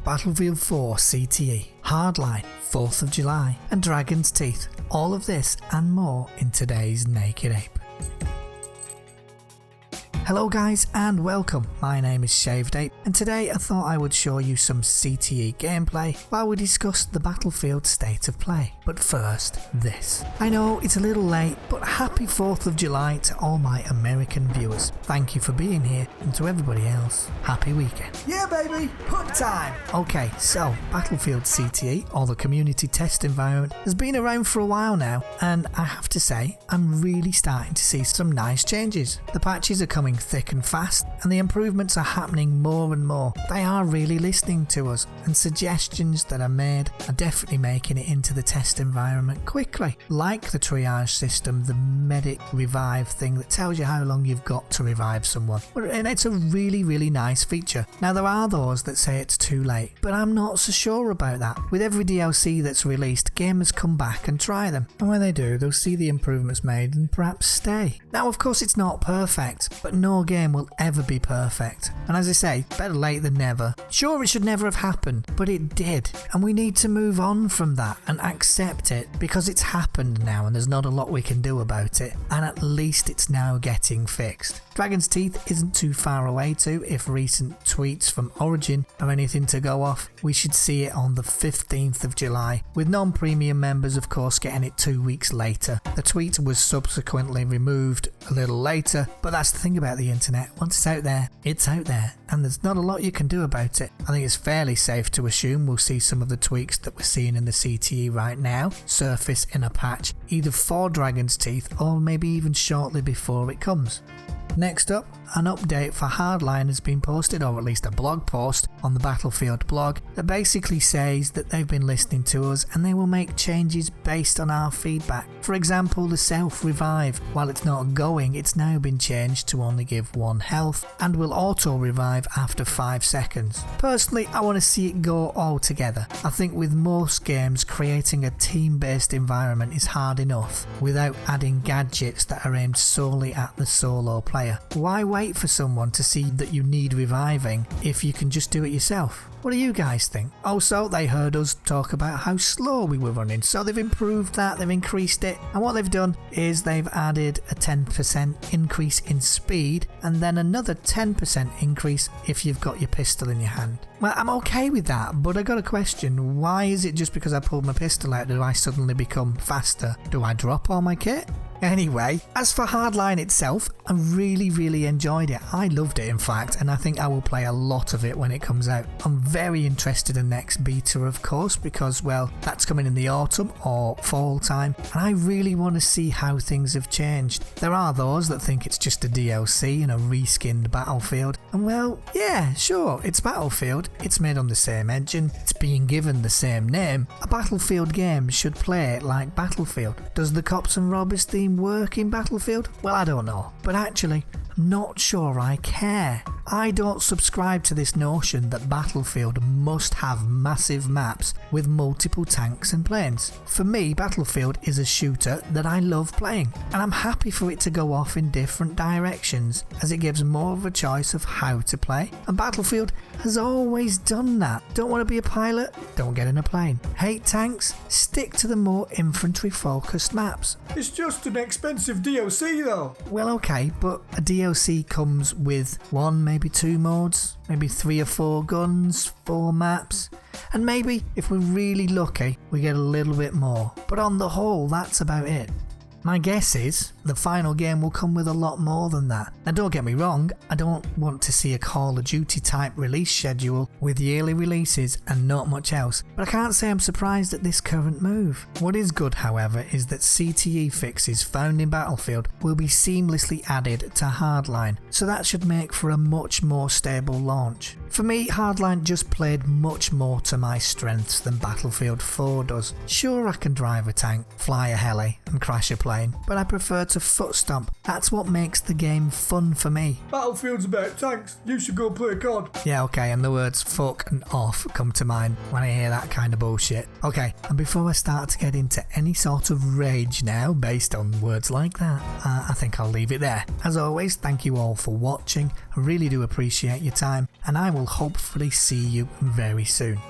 Battlefield 4 CTE, Hardline, 4th of July, and Dragon's Teeth. All of this and more in today's Naked Ape. Hello guys and welcome, my name is ShavedApe and today I thought I would show you some CTE gameplay while we discuss the Battlefield state of play. But first, this. I know it's a little late, but happy 4th of July to all my American viewers. Thank you for being here, and to everybody else, happy weekend. Yeah baby, pub time! Okay, so Battlefield CTE, or the Community Test Environment, has been around for a while now, and I have to say, I'm really starting to see some nice changes. The patches are coming thick and fast, and the improvements are happening more and more. They are really listening to us, and suggestions that are made are definitely making it into the test environment quickly, like the triage system, the medic revive thing that tells you how long you've got to revive someone, and it's a really nice feature. Now there are those that say it's too late, but I'm not so sure about that. With every DLC that's released, gamers come back and try them, and when they do, they'll see the improvements made and perhaps stay. Now of course it's not perfect, but no game will ever be perfect, and as I say, better late than never. Sure, it should never have happened, but it did, and we need to move on from that and accept it, because it's happened now and there's not a lot we can do about it, and at least it's now getting fixed. Dragon's Teeth isn't too far away too. If recent tweets from Origin are anything to go off, we should see it on the 15th of July, with non-premium members of course getting it 2 weeks later. The tweet was subsequently removed a little later, but that's the thing about the internet. Once it's out there, and there's not a lot you can do about it. I think it's fairly safe to assume we'll see some of the tweaks that we're seeing in the CTE right now surface in a patch, either for Dragon's Teeth or maybe even shortly before it comes. Next up, an update for Hardline has been posted, or at least a blog post on the Battlefield blog that basically says that they've been listening to us and they will make changes based on our feedback. For example, the self-revive, while it's not going, it's now been changed to only give 1 health and will auto-revive after 5 seconds. Personally, I want to see it go altogether. I think with most games, creating a team-based environment is hard enough without adding gadgets that are aimed solely at the solo player. Why wait for someone to see that you need reviving if you can just do it yourself? What do you guys think? Also, they heard us talk about how slow we were running, so they've improved that, they've increased it, and what they've done is they've added a 10% increase in speed and then another 10% increase if you've got your pistol in your hand. Well, I'm okay with that, but I got a question. Why is it just because I pulled my pistol out do I suddenly become faster? Do I drop all my kit? Anyway, as for Hardline itself, I really enjoyed it. I loved it in fact, and I think I will play a lot of it when it comes out. I'm very interested in the next beta of course, because well, that's coming in the autumn or fall time, and I really want to see how things have changed. There are those that think it's just a DLC and a reskinned Battlefield, and well, yeah, sure, it's Battlefield, it's made on the same engine, it's being given the same name. A Battlefield game should play like Battlefield. Does the cops and robbers theme work in Battlefield? Well, I don't know, but actually I'm not sure I care. I don't subscribe to this notion that Battlefield must have massive maps with multiple tanks and planes. For me, Battlefield is a shooter that I love playing, and I'm happy for it to go off in different directions as it gives more of a choice of how to play, and Battlefield has always done that. Don't want to be a pilot? Don't get in a plane. Hate tanks? Stick to the more infantry focused maps. It's just an expensive DLC though. Well okay, but a DLC comes with 1, maybe 2 modes, maybe 3 or 4 guns, 4 maps, and maybe if we're really lucky we get a little bit more, but on the whole that's about it. My guess is the final game will come with a lot more than that. Now don't get me wrong, I don't want to see a Call of Duty type release schedule with yearly releases and not much else, but I can't say I'm surprised at this current move. What is good however is that CTE fixes found in Battlefield will be seamlessly added to Hardline, so that should make for a much more stable launch. For me, Hardline just played much more to my strengths than Battlefield 4 does. Sure, I can drive a tank, fly a heli and crash a plane, playing, but I prefer to foot stomp. That's what makes the game fun for me. Battlefield's about tanks, you should go play COD. Yeah, okay, and the words fuck and off come to mind when I hear that kind of bullshit. Okay, and before I start to get into any sort of rage now based on words like that, I think I'll leave it there. As always, thank you all for watching, I really do appreciate your time, and I will hopefully see you very soon.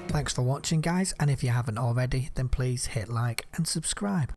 Thanks for watching guys, and if you haven't already then please hit like and subscribe.